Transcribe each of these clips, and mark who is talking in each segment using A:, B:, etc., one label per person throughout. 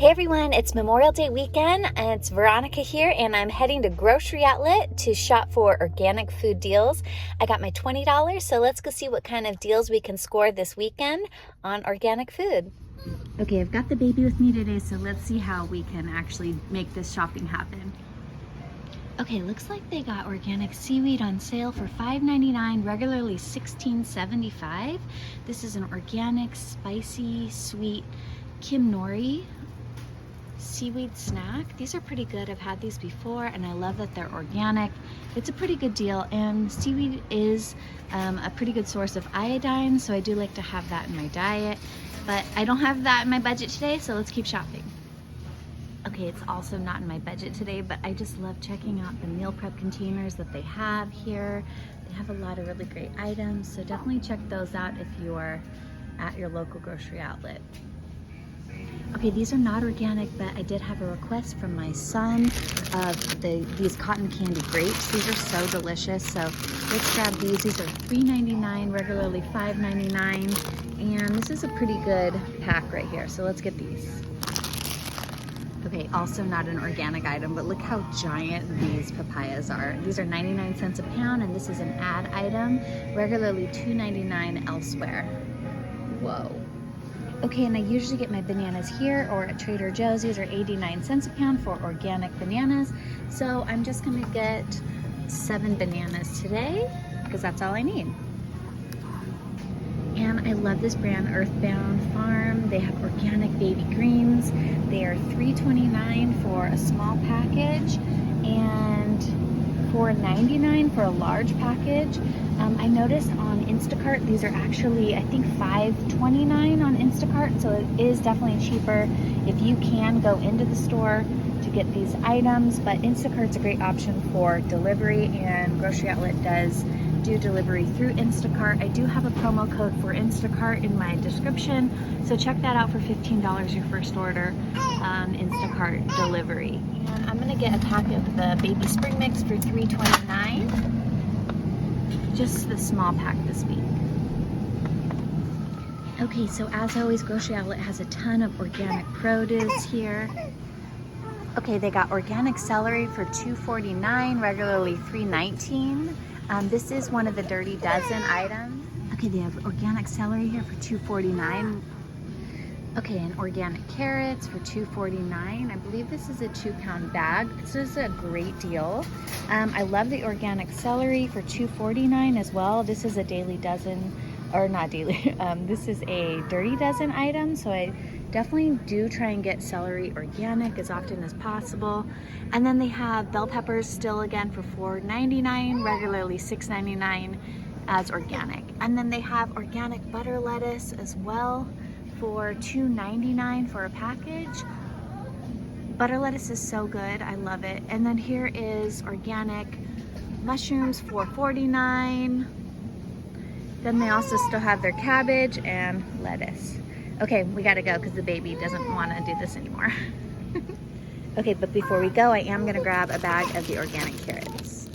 A: Hey everyone, it's Memorial Day weekend and it's Veronica here and I'm heading to Grocery Outlet to shop for organic food deals. I got my $20, so let's go see what kind of deals we can score this weekend on organic food. Okay, I've got the baby with me today, so let's see how we can actually make this shopping happen. Okay, looks like they got organic seaweed on sale for $5.99, regularly $16.75. This is an organic, spicy, sweet Kimnori seaweed snack. These are pretty good. I've had these before and I love that they're organic. It's a pretty good deal, and seaweed is a pretty good source of iodine, so I do like to have that in my diet, but I don't have that in my budget today, so let's keep shopping. Okay, it's also not in my budget today, but I just love checking out the meal prep containers that they have here. They have a lot of really great items, so definitely check those out if you are at your local grocery outlet. Okay, these are not organic, but I did have a request from my son of these cotton candy grapes. These are so delicious, so let's grab these. These are $3.99, regularly $5.99, and this is a pretty good pack right here, so let's get these. Okay, also not an organic item, but look how giant these papayas are. These are 99 cents a pound, and this is an ad item, regularly $2.99 elsewhere. Whoa. Okay, and I usually get my bananas here or at Trader Joe's. These are 89 cents a pound for organic bananas. So I'm just gonna get 7 bananas today because that's all I need. And I love this brand, Earthbound Farm. They have organic baby greens. They are $3.29 for a small package and $4.99 for a large package. I noticed on Instacart, these are actually, I think, $5.29 on Instacart, so it is definitely cheaper if you can go into the store to get these items, but Instacart's a great option for delivery, and Grocery Outlet does do delivery through Instacart. I do have a promo code for Instacart in my description, so check that out for $15 your first order, Instacart delivery. And I'm gonna get a pack of the baby spring mix for $3.29. Just the small pack this week. Okay, so as always, Grocery Outlet has a ton of organic produce here. Okay, they got organic celery for $2.49, regularly $3.19. This is one of the Dirty Dozen items. Okay, they have organic celery here for $2.49. Okay, and organic carrots for $2.49. I believe this is a 2-pound bag. This is a great deal. I love the organic celery for $2.49 as well. This is a Daily Dozen, or not daily, this is a Dirty Dozen item, so I definitely do try and get celery organic as often as possible. And then they have bell peppers still again for $4.99, regularly $6.99 as organic. And then they have organic butter lettuce as well for $2.99 for a package. Butter lettuce is so good, I love it. And then here is organic mushrooms for $4.49. Then they also still have their cabbage and lettuce. Okay, we gotta go because the baby doesn't want to do this anymore. Okay, but before we go, I am gonna grab a bag of the organic carrots.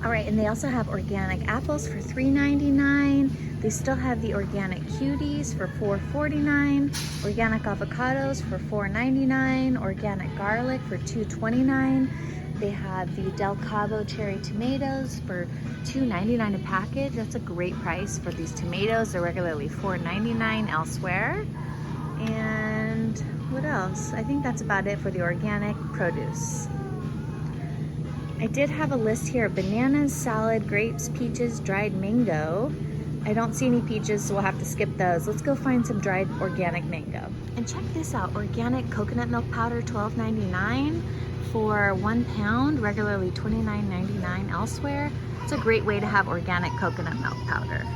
A: All right, and they also have organic apples for $3.99. They still have the organic cuties for $4.49, organic avocados for $4.99, organic garlic for $2.29. They have the Del Cabo cherry tomatoes for $2.99 a package. That's a great price for these tomatoes. They're regularly $4.99 elsewhere. And what else? I think that's about it for the organic produce. I did have a list here of bananas, salad, grapes, peaches, dried mango. I don't see any peaches, so we'll have to skip those. Let's go find some dried organic mango. And check this out, organic coconut milk powder, $12.99 for 1 pound, regularly $29.99 elsewhere. It's a great way to have organic coconut milk powder.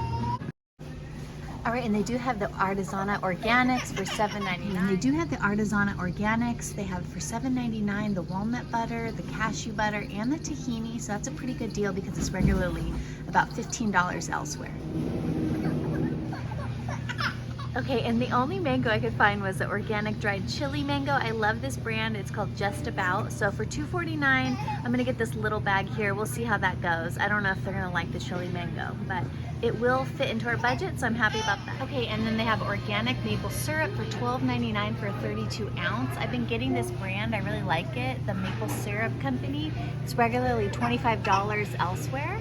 A: All right, and they do have the Artisana Organics for $7.99. And they do have the Artisana Organics. They have for $7.99 the walnut butter, the cashew butter, and the tahini. So that's a pretty good deal because it's regularly about $15 elsewhere. Okay, and the only mango I could find was the organic dried chili mango. I love this brand. It's called Just About. So for $2.49, I'm gonna get this little bag here. We'll see how that goes. I don't know if they're gonna like the chili mango, but it will fit into our budget, so I'm happy about that. Okay, and then they have organic maple syrup for $12.99 for a 32 ounce. I've been getting this brand. I really like it, the Maple Syrup Company. It's regularly $25 elsewhere.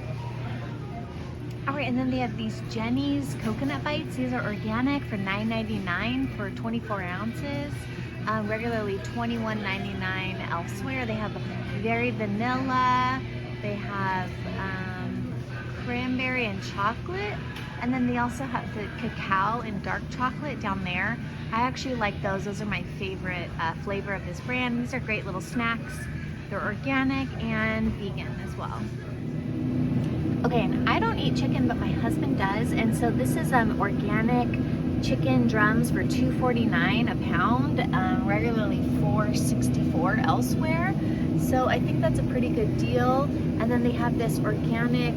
A: All right, and then they have these Jennie's coconut bites. These are organic for $9.99 for 24 ounces. Regularly $21.99 elsewhere. They have very vanilla. They have cranberry and chocolate. And then they also have the cacao and dark chocolate down there. I actually like those. Those are my favorite flavor of this brand. These are great little snacks. They're organic and vegan as well. Okay, and I don't eat chicken, but my husband does, and so this is organic chicken drums for $2.49 a pound, regularly $4.64 elsewhere. So I think that's a pretty good deal. And then they have this organic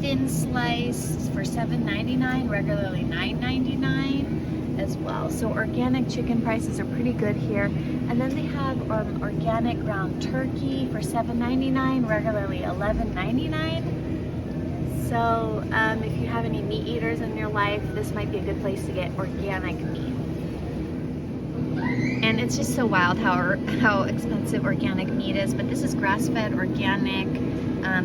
A: thin slice for $7.99, regularly $9.99 as well. So organic chicken prices are pretty good here. And then they have organic ground turkey for $7.99, regularly $11.99. So if you have any meat eaters in your life, this might be a good place to get organic meat. And it's just so wild how expensive organic meat is, but this is grass-fed organic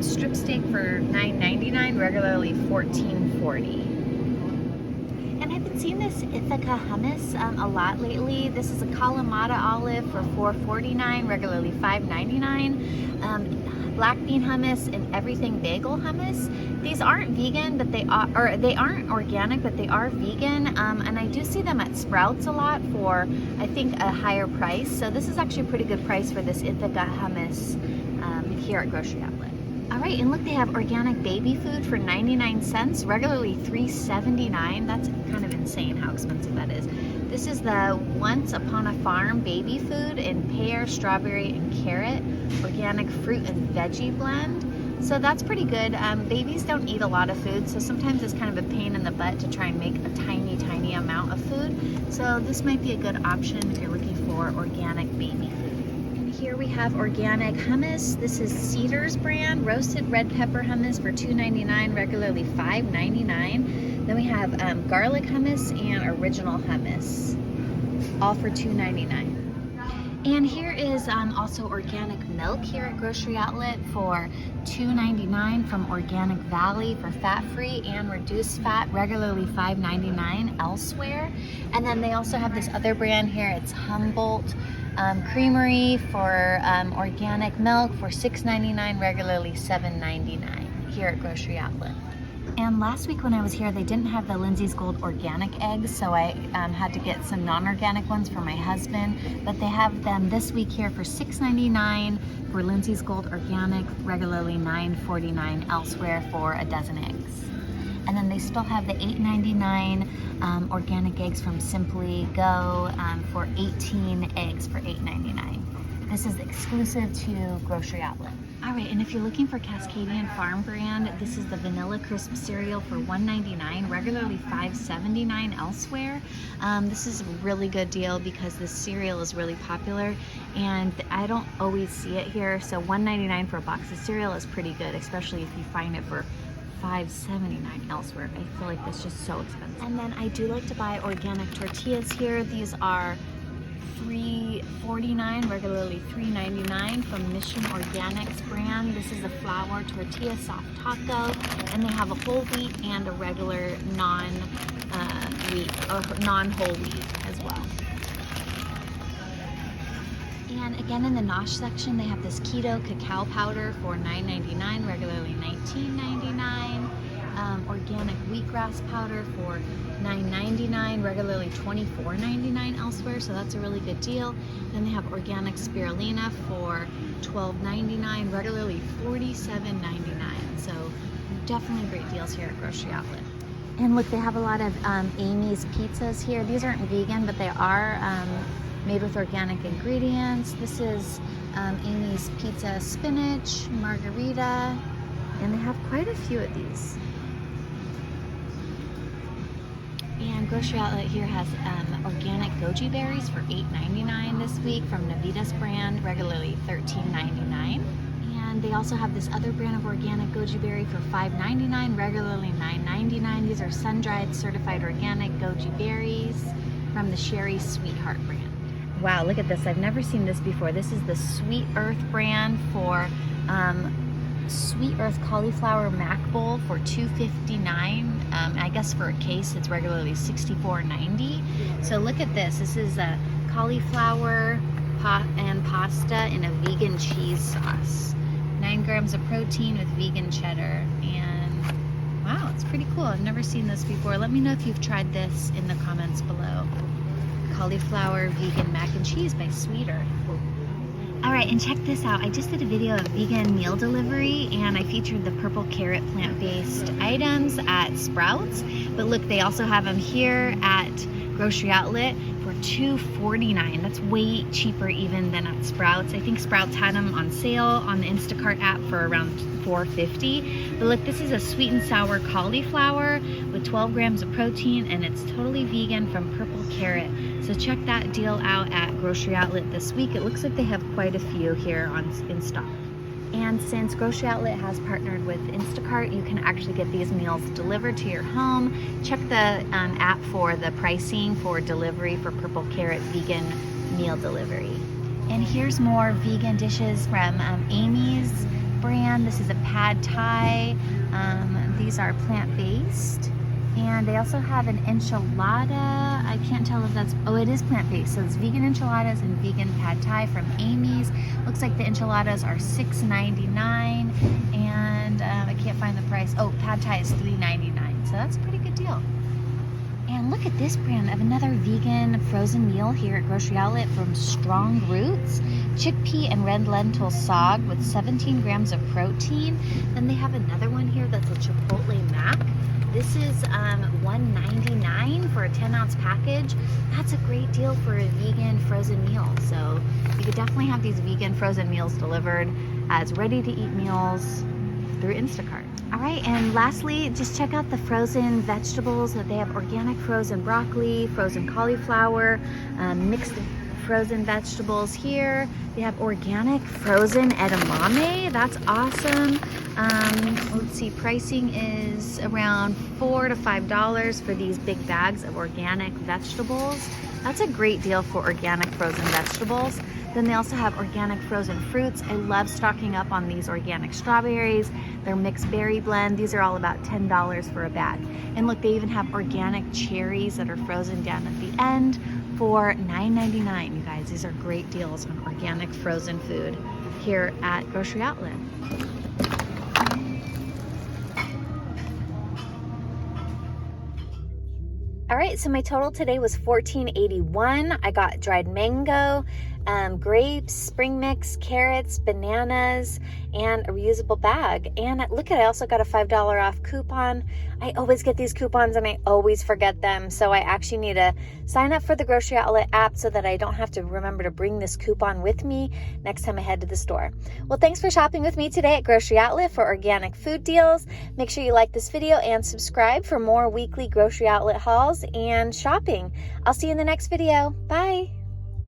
A: strip steak for $9.99, regularly $14.40. And I've been seeing this Ithica hummus a lot lately. This is a Kalamata olive for $4.49, regularly $5.99. Black bean hummus and everything bagel hummus. These aren't vegan, but they aren't organic, but they are vegan. And I do see them at Sprouts a lot for, I think, a higher price. So this is actually a pretty good price for this Ithica hummus here at Grocery Outlet. All right, and look, they have organic baby food for 99 cents, regularly $3.79. That's kind of insane how expensive that is. This is the Once Upon a Farm baby food in pear, strawberry, and carrot, organic fruit and veggie blend. So that's pretty good. Babies don't eat a lot of food, so sometimes it's kind of a pain in the butt to try and make a tiny, tiny amount of food. So this might be a good option if you're looking for organic baby food. Here we have organic hummus. This is Cedar's brand, roasted red pepper hummus for $2.99, regularly $5.99. Then we have garlic hummus and original hummus, all for $2.99. And here is also organic milk here at Grocery Outlet for $2.99 from Organic Valley for fat-free and reduced fat, regularly $5.99 elsewhere. And then they also have this other brand here. It's Humboldt Creamery for organic milk for $6.99, regularly $7.99 here at Grocery Outlet. And last week when I was here, they didn't have the Lindsay's Gold organic eggs, so I had to get some non-organic ones for my husband. But they have them this week here for $6.99 for Lindsay's Gold organic, regularly $9.49 elsewhere for a dozen eggs. And then they still have the $8.99 organic eggs from Simply Go for 18 eggs for $8.99. This is exclusive to Grocery Outlet. All right, and if you're looking for Cascadian Farm brand, this is the Vanilla Crisp cereal for $1.99, regularly $5.79 elsewhere. This is a really good deal because this cereal is really popular and I don't always see it here. So $1.99 for a box of cereal is pretty good, especially if you find it for $5.79 elsewhere. I feel like that's just so expensive. And then I do like to buy organic tortillas here. These are $3.49, regularly $3.99 from Mission Organics brand. This is a flour tortilla soft taco, and they have a whole wheat and a regular non-wheat or non-whole wheat as well. And again, in the Nosh section, they have this keto cacao powder for $9.99, regularly $19.99. Organic wheatgrass powder for $9.99, regularly $24.99 elsewhere, so that's a really good deal. Then they have organic spirulina for $12.99, regularly $47.99. So definitely great deals here at Grocery Outlet. And look, they have a lot of Amy's pizzas here. These aren't vegan, but they are made with organic ingredients. This is Amy's Pizza Spinach Margarita, and they have quite a few of these. And Grocery Outlet here has organic goji berries for $8.99 this week from Navita's brand, regularly $13.99. And they also have this other brand of organic goji berry for $5.99, regularly $9.99. These are sun-dried, certified organic goji berries from the Sherry Sweetheart brand. Wow, look at this. I've never seen this before. This is the Sweet Earth brand for Sweet Earth Cauliflower Mac Bowl for $2.59. I guess for a case it's regularly $64.90. So look at this. This is a cauliflower pot and pasta in a vegan cheese sauce. 9 grams of protein with vegan cheddar. And wow, it's pretty cool. I've never seen this before. Let me know if you've tried this in the comments below. Cauliflower vegan mac and cheese by Sweet Earth. All right, and check this out. I just did a video of vegan meal delivery and I featured the purple carrot plant-based items at Sprouts. But look, they also have them here at Grocery Outlet for $2.49. That's way cheaper even than at Sprouts. I think Sprouts had them on sale on the Instacart app for around $4.50. But look, this is a sweet and sour cauliflower with 12 grams of protein and it's totally vegan from Purple Carrot. So check that deal out at Grocery Outlet this week. It looks like they have quite a few here in stock. And since Grocery Outlet has partnered with Instacart, you can actually get these meals delivered to your home. Check the app for the pricing for delivery for Purple Carrot vegan meal delivery. And here's more vegan dishes from Amy's brand. This is a pad thai. These are plant-based. And they also have an enchilada. I can't tell if that's, oh, it is plant-based. So it's vegan enchiladas and vegan pad thai from Amy's. Looks like the enchiladas are $6.99. And I can't find the price. Oh, pad thai is $3.99. So that's a pretty good deal. And look at this brand of another vegan frozen meal here at Grocery Outlet from Strong Roots. Chickpea and red lentil sog with 17 grams of protein. Then they have another one here that's a chipotle mac. This is $1.99 for a 10-ounce package. That's a great deal for a vegan frozen meal. So you could definitely have these vegan frozen meals delivered as ready-to-eat meals through Instacart. All right, and lastly, just check out the frozen vegetables. That they have organic frozen broccoli, frozen cauliflower, mixed frozen vegetables here. They have organic frozen edamame. That's awesome. Let's see, pricing is around $4 to $5 for these big bags of organic vegetables. That's a great deal for organic frozen vegetables. Then they also have organic frozen fruits. I love stocking up on these organic strawberries. Their mixed berry blend. These are all about $10 for a bag. And look, they even have organic cherries that are frozen down at the end for $9.99. You guys, these are great deals on organic frozen food here at Grocery Outlet. All right, so my total today was $14.81. I got dried mango, grapes, spring mix, carrots, bananas, and a reusable bag. And look at, I also got a $5 off coupon. I always get these coupons and I always forget them. So I actually need to sign up for the Grocery Outlet app so that I don't have to remember to bring this coupon with me next time I head to the store. Well, thanks for shopping with me today at Grocery Outlet for organic food deals. Make sure you like this video and subscribe for more weekly Grocery Outlet hauls and shopping. I'll see you in the next video. Bye.